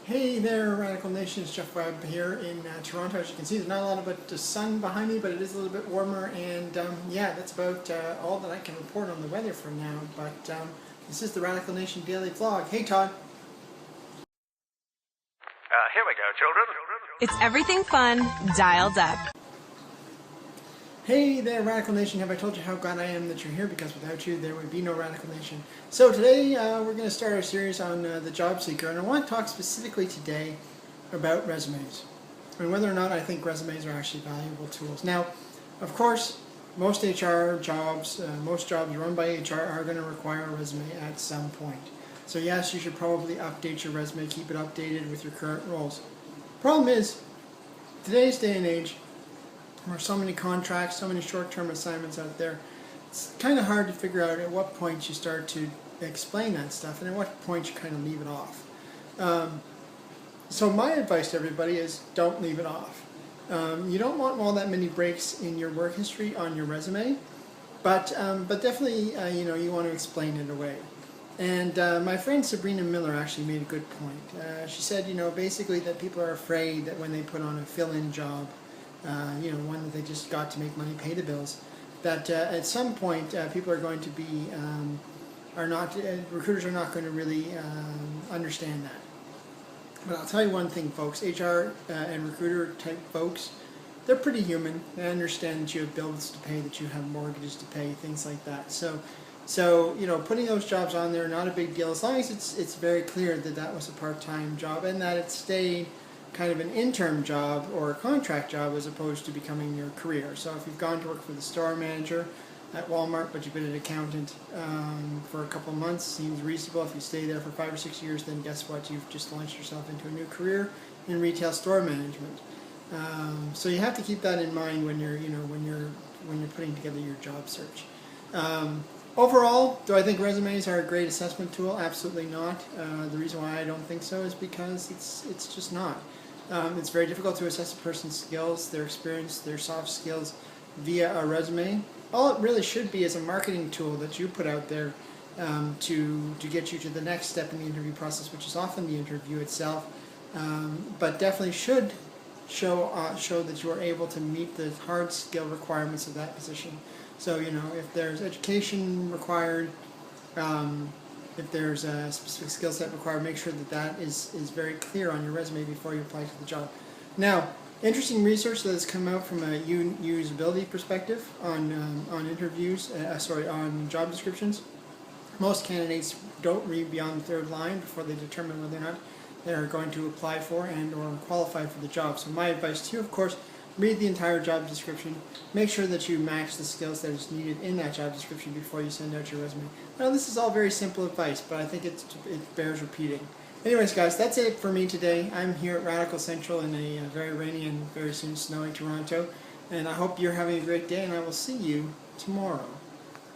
Hey there, Radical Nation. It's Geoff Webb here in Toronto. As you can see, there's not a lot of sun behind me, but it is a little bit warmer. And yeah, that's about all that I can report on the weather for now. But this is the Radical Nation Daily Vlog. Hey, Todd. Here we go, children. It's everything fun, dialed up. Hey there, Radical Nation. Have I told you how glad I am that you're here? Because without you, there would be no Radical Nation. So today, we're going to start our series on the job seeker. And I want to talk specifically today about resumes. And whether or not I think resumes are actually valuable tools. Now, of course, most HR jobs, most jobs run by HR are going to require a resume at some point. So yes, you should probably update your resume, keep it updated with your current roles. Problem is, today's day and age, there are so many contracts, so many short-term assignments out there, it's kind of hard to figure out at what point you start to explain that stuff and at what point you kind of leave it off. So my advice to everybody is don't leave it off. You don't want all that many breaks in your work history on your resume, but definitely you want to explain it away. And my friend Sabrina Miller actually made a good point. She said, basically that people are afraid that when they put on a fill-in job, one that they just got to make money, pay the bills, that at some point people are going to be, recruiters are not going to really understand that. But I'll tell you one thing, folks, HR and recruiter type folks, they're pretty human. They understand that you have bills to pay, that you have mortgages to pay, things like that. So putting those jobs on there, not a big deal, as long as it's very clear that that was a part-time job and that it stayed kind of an interim job or a contract job as opposed to becoming your career. So if you've gone to work for the store manager at Walmart, but you've been an accountant for a couple of months, seems reasonable. If you stay there for 5 or 6 years, then guess what? You've just launched yourself into a new career in retail store management. So you have to keep that in mind when you're putting together your job search. Overall, do I think resumes are a great assessment tool? Absolutely not. The reason why I don't think so is because it's just not. It's very difficult to assess a person's skills, their experience, their soft skills via a resume. All it really should be is a marketing tool that you put out there to get you to the next step in the interview process, which is often the interview itself, but definitely should show that you are able to meet the hard skill requirements of that position. So, if there's education required, if there's a specific skill set required, make sure that that is very clear on your resume before you apply to the job. Now, interesting research that has come out from a usability perspective on interviews, on job descriptions. Most candidates don't read beyond the third line before they determine whether or not they're going to apply for and or qualify for the job. So my advice to you, of course, read the entire job description. Make sure that you match the skills that is needed in that job description before you send out your resume. Now, this is all very simple advice, but I think it bears repeating. Anyways, guys, that's it for me today. I'm here at Radical Central in a very rainy and very soon snowy Toronto, and I hope you're having a great day, and I will see you tomorrow.